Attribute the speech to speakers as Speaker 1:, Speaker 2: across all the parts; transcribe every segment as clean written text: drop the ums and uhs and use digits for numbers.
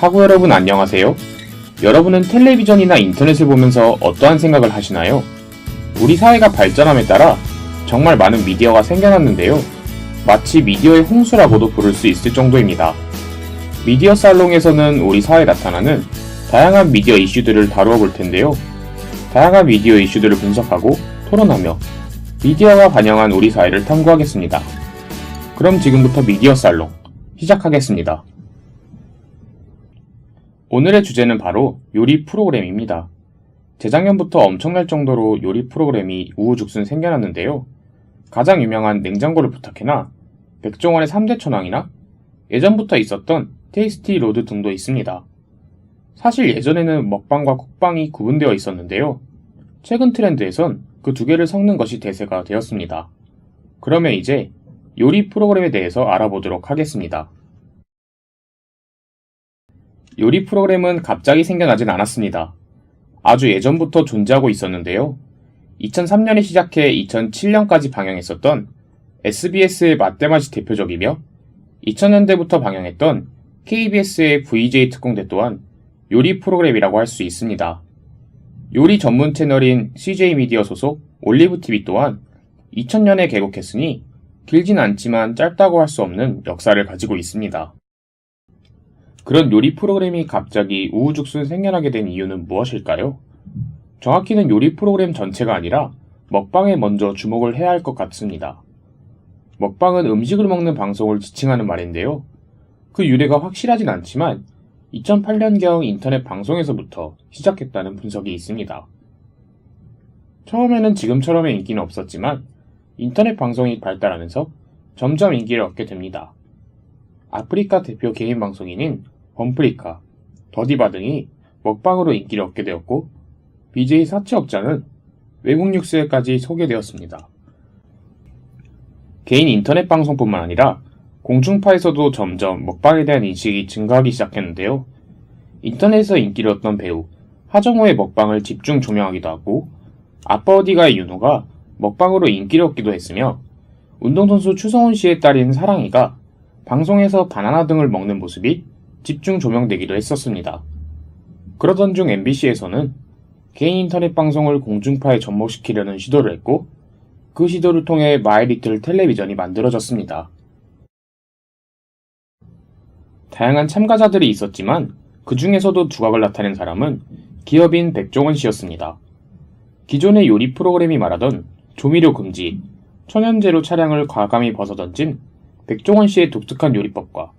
Speaker 1: 하구 여러분 안녕하세요. 여러분은 텔레비전이나 인터넷을 보면서 어떠한 생각을 하시나요? 우리 사회가 발전함에 따라 정말 많은 미디어가 생겨났는데요. 마치 미디어의 홍수라고도 부를 수 있을 정도입니다. 미디어 살롱에서는 우리 사회에 나타나는 다양한 미디어 이슈들을 다루어 볼 텐데요. 다양한 미디어 이슈들을 분석하고 토론하며 미디어가 반영한 우리 사회를 탐구하겠습니다. 그럼 지금부터 미디어 살롱 시작하겠습니다. 오늘의 주제는 바로 요리 프로그램입니다. 재작년부터 엄청날 정도로 요리 프로그램이 우후죽순 생겨났는데요. 가장 유명한 냉장고를 부탁해나, 백종원의 3대 천왕이나 예전부터 있었던 테이스티 로드 등도 있습니다. 사실 예전에는 먹방과 쿡방이 구분되어 있었는데요. 최근 트렌드에선 그 두 개를 섞는 것이 대세가 되었습니다. 그러면 이제 요리 프로그램에 대해서 알아보도록 하겠습니다. 요리 프로그램은 갑자기 생겨나진 않았습니다. 아주 예전부터 존재하고 있었는데요. 2003년에 시작해 2007년까지 방영했었던 SBS의 맛대맛이 대표적이며 2000년대부터 방영했던 KBS의 VJ 특공대 또한 요리 프로그램이라고 할 수 있습니다. 요리 전문 채널인 CJ미디어 소속 올리브TV 또한 2000년에 개국했으니 길진 않지만 짧다고 할 수 없는 역사를 가지고 있습니다. 그런 요리 프로그램이 갑자기 우후죽순 생겨나게 된 이유는 무엇일까요? 정확히는 요리 프로그램 전체가 아니라 먹방에 먼저 주목을 해야 할 것 같습니다. 먹방은 음식을 먹는 방송을 지칭하는 말인데요. 그 유래가 확실하진 않지만 2008년경 인터넷 방송에서부터 시작했다는 분석이 있습니다. 처음에는 지금처럼의 인기는 없었지만 인터넷 방송이 발달하면서 점점 인기를 얻게 됩니다. 아프리카 대표 개인 방송인인 범프리카, 더디바 등이 먹방으로 인기를 얻게 되었고 BJ 사채업자는 외국 뉴스에까지 소개되었습니다. 개인 인터넷 방송뿐만 아니라 공중파에서도 점점 먹방에 대한 인식이 증가하기 시작했는데요. 인터넷에서 인기를 얻던 배우 하정우의 먹방을 집중 조명하기도 하고 아빠 어디가의 윤호가 먹방으로 인기를 얻기도 했으며 운동선수 추성훈 씨의 딸인 사랑이가 방송에서 바나나 등을 먹는 모습이 집중 조명되기도 했었습니다. 그러던 중 MBC에서는 개인 인터넷 방송을 공중파에 접목시키려는 시도를 했고 그 시도를 통해 마이리틀 텔레비전이 만들어졌습니다. 다양한 참가자들이 있었지만 그 중에서도 두각을 나타낸 사람은 기업인 백종원 씨였습니다. 기존의 요리 프로그램이 말하던 조미료 금지, 천연재료 차량을 과감히 벗어던진 백종원 씨의 독특한 요리법과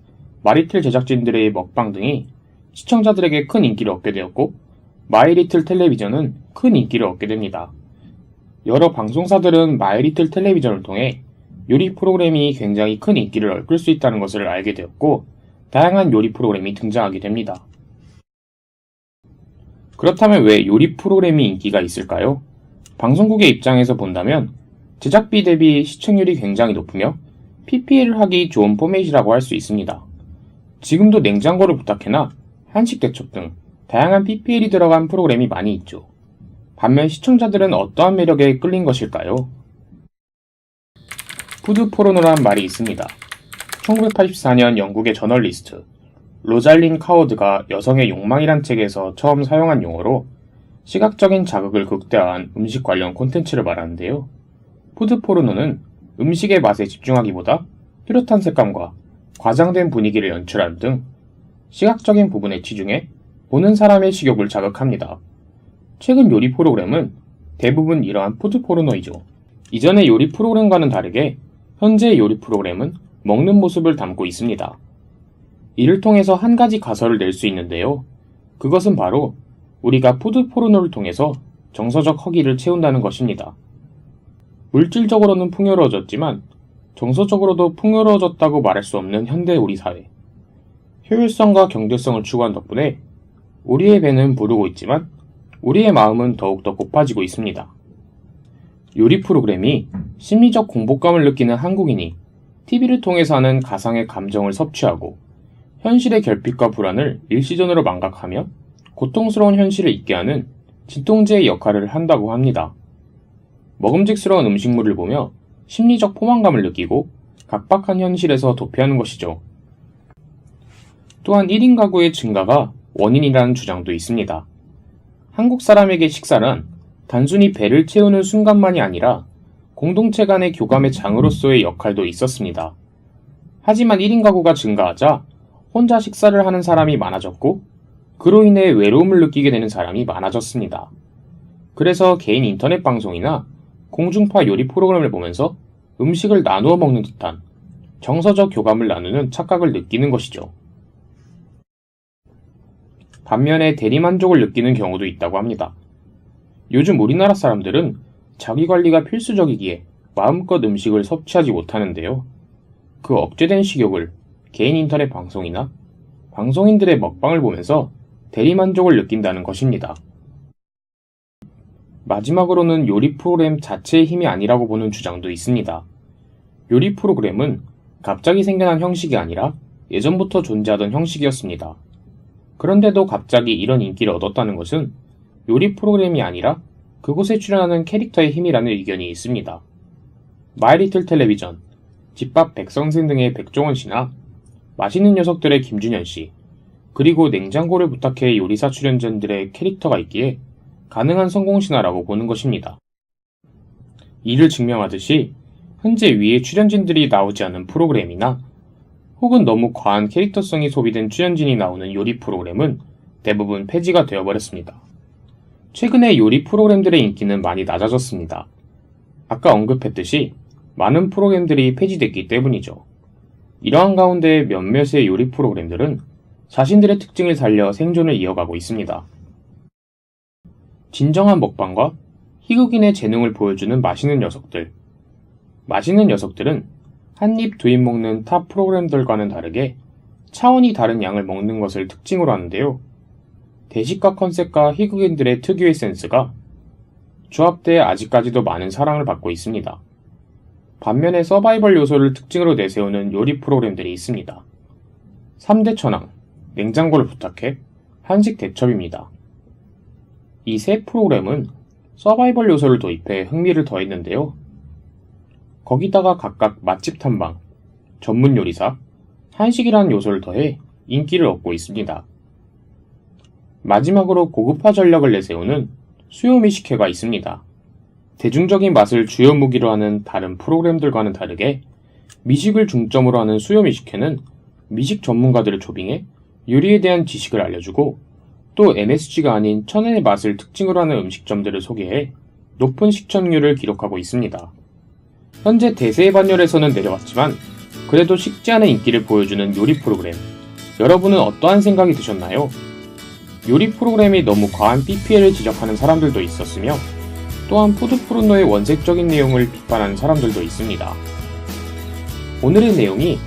Speaker 1: 마리틀 제작진들의 먹방 등이 시청자들에게 큰 인기를 얻게 되었고 마이리틀 텔레비전은 큰 인기를 얻게 됩니다. 여러 방송사들은 마이리틀 텔레비전을 통해 요리 프로그램이 굉장히 큰 인기를 얻을 수 있다는 것을 알게 되었고 다양한 요리 프로그램이 등장하게 됩니다. 그렇다면 왜 요리 프로그램이 인기가 있을까요? 방송국의 입장에서 본다면 제작비 대비 시청률이 굉장히 높으며 PPL을 하기 좋은 포맷이라고 할 수 있습니다. 지금도 냉장고를 부탁해나 한식 대첩 등 다양한 PPL이 들어간 프로그램이 많이 있죠. 반면 시청자들은 어떠한 매력에 끌린 것일까요? 푸드 포르노란 말이 있습니다. 1984년 영국의 저널리스트 로잘린 카워드가 여성의 욕망이란 책에서 처음 사용한 용어로 시각적인 자극을 극대화한 음식 관련 콘텐츠를 말하는데요. 푸드 포르노는 음식의 맛에 집중하기보다 뚜렷한 색감과 과장된 분위기를 연출하는 등 시각적인 부분에 치중해 보는 사람의 식욕을 자극합니다. 최근 요리 프로그램은 대부분 이러한 푸드 포르노이죠. 이전의 요리 프로그램과는 다르게 현재의 요리 프로그램은 먹는 모습을 담고 있습니다. 이를 통해서 한 가지 가설을 낼 수 있는데요. 그것은 바로 우리가 푸드 포르노를 통해서 정서적 허기를 채운다는 것입니다. 물질적으로는 풍요로워졌지만 정서적으로도 풍요로워졌다고 말할 수 없는 현대 우리 사회. 효율성과 경제성을 추구한 덕분에 우리의 배는 부르고 있지만 우리의 마음은 더욱더 고파지고 있습니다. 요리 프로그램이 심리적 공복감을 느끼는 한국인이 TV를 통해서 하는 가상의 감정을 섭취하고 현실의 결핍과 불안을 일시적으로 망각하며 고통스러운 현실을 잊게 하는 진통제의 역할을 한다고 합니다. 먹음직스러운 음식물을 보며 심리적 포만감을 느끼고 각박한 현실에서 도피하는 것이죠. 또한 1인 가구의 증가가 원인이라는 주장도 있습니다. 한국 사람에게 식사란 단순히 배를 채우는 순간만이 아니라 공동체 간의 교감의 장으로서의 역할도 있었습니다. 하지만 1인 가구가 증가하자 혼자 식사를 하는 사람이 많아졌고 그로 인해 외로움을 느끼게 되는 사람이 많아졌습니다. 그래서 개인 인터넷 방송이나 공중파 요리 프로그램을 보면서 음식을 나누어 먹는 듯한 정서적 교감을 나누는 착각을 느끼는 것이죠. 반면에 대리만족을 느끼는 경우도 있다고 합니다. 요즘 우리나라 사람들은 자기관리가 필수적이기에 마음껏 음식을 섭취하지 못하는데요. 그 억제된 식욕을 개인 인터넷 방송이나 방송인들의 먹방을 보면서 대리만족을 느낀다는 것입니다. 마지막으로는 요리 프로그램 자체의 힘이 아니라고 보는 주장도 있습니다. 요리 프로그램은 갑자기 생겨난 형식이 아니라 예전부터 존재하던 형식이었습니다. 그런데도 갑자기 이런 인기를 얻었다는 것은 요리 프로그램이 아니라 그곳에 출연하는 캐릭터의 힘이라는 의견이 있습니다. 마이리틀 텔레비전, 집밥 백선생 등의 백종원 씨나 맛있는 녀석들의 김준현 씨, 그리고 냉장고를 부탁해 요리사 출연진들의 캐릭터가 있기에 가능한 성공 신화라고 보는 것입니다. 이를 증명하듯이 현재 위의 출연진들이 나오지 않은 프로그램이나 혹은 너무 과한 캐릭터성이 소비된 출연진이 나오는 요리 프로그램은 대부분 폐지가 되어버렸습니다. 최근에 요리 프로그램들의 인기는 많이 낮아졌습니다. 아까 언급했듯이 많은 프로그램들이 폐지됐기 때문이죠. 이러한 가운데 몇몇의 요리 프로그램들은 자신들의 특징을 살려 생존을 이어가고 있습니다. 진정한 먹방과 희극인의 재능을 보여주는 맛있는 녀석들. 맛있는 녀석들은 한 입 두 입 먹는 타 프로그램들과는 다르게 차원이 다른 양을 먹는 것을 특징으로 하는데요. 대식가 컨셉과 희극인들의 특유의 센스가 조합돼 아직까지도 많은 사랑을 받고 있습니다. 반면에 서바이벌 요소를 특징으로 내세우는 요리 프로그램들이 있습니다. 3대 천왕, 냉장고를 부탁해, 한식 대첩입니다. 이 세 프로그램은 서바이벌 요소를 도입해 흥미를 더했는데요. 거기다가 각각 맛집 탐방, 전문 요리사, 한식이라는 요소를 더해 인기를 얻고 있습니다. 마지막으로 고급화 전략을 내세우는 수요미식회가 있습니다. 대중적인 맛을 주요 무기로 하는 다른 프로그램들과는 다르게 미식을 중점으로 하는 수요미식회는 미식 전문가들을 초빙해 요리에 대한 지식을 알려주고 또 MSG가 아닌 천연의 맛을 특징으로 하는 음식점들을 소개해 높은 시청률을 기록하고 있습니다. 현재 대세의 반열에서는 내려왔지만 그래도 식지 않은 인기를 보여주는 요리 프로그램, 여러분은 어떠한 생각이 드셨나요? 요리 프로그램이 너무 과한 PPL을 지적하는 사람들도 있었으며 또한 푸드포르노의 원색적인 내용을 비판하는 사람들도 있습니다. 오늘의 내용이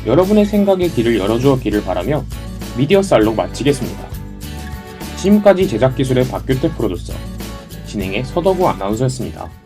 Speaker 1: 여러분의 생각의 길을 열어주었기를 바라며 미디어 쌀록 마치겠습니다. 지금까지 제작기술의 박규태 프로듀서, 진행의 서덕우 아나운서였습니다.